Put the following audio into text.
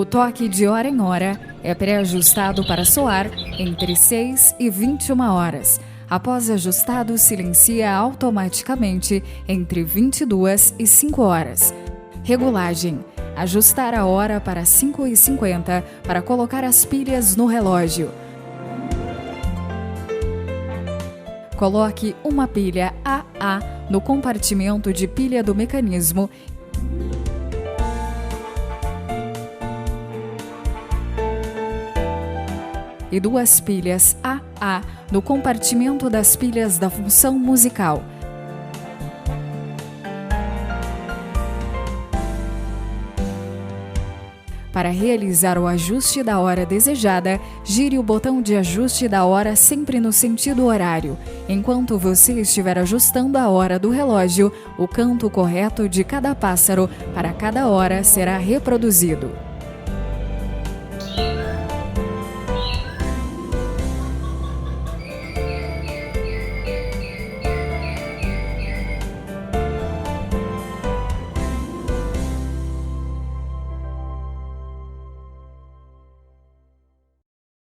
O toque de hora em hora é pré-ajustado para soar entre 6 e 21 horas. Após ajustado, silencia automaticamente entre 22 e 5 horas. Regulagem: ajustar a hora para 5h50 para colocar as pilhas no relógio. Coloque uma pilha AA no compartimento de pilha do mecanismo e 2 pilhas AA no compartimento das pilhas da função musical. Para realizar o ajuste da hora desejada, gire o botão de ajuste da hora sempre no sentido horário. Enquanto você estiver ajustando a hora do relógio, o canto correto de cada pássaro para cada hora será reproduzido.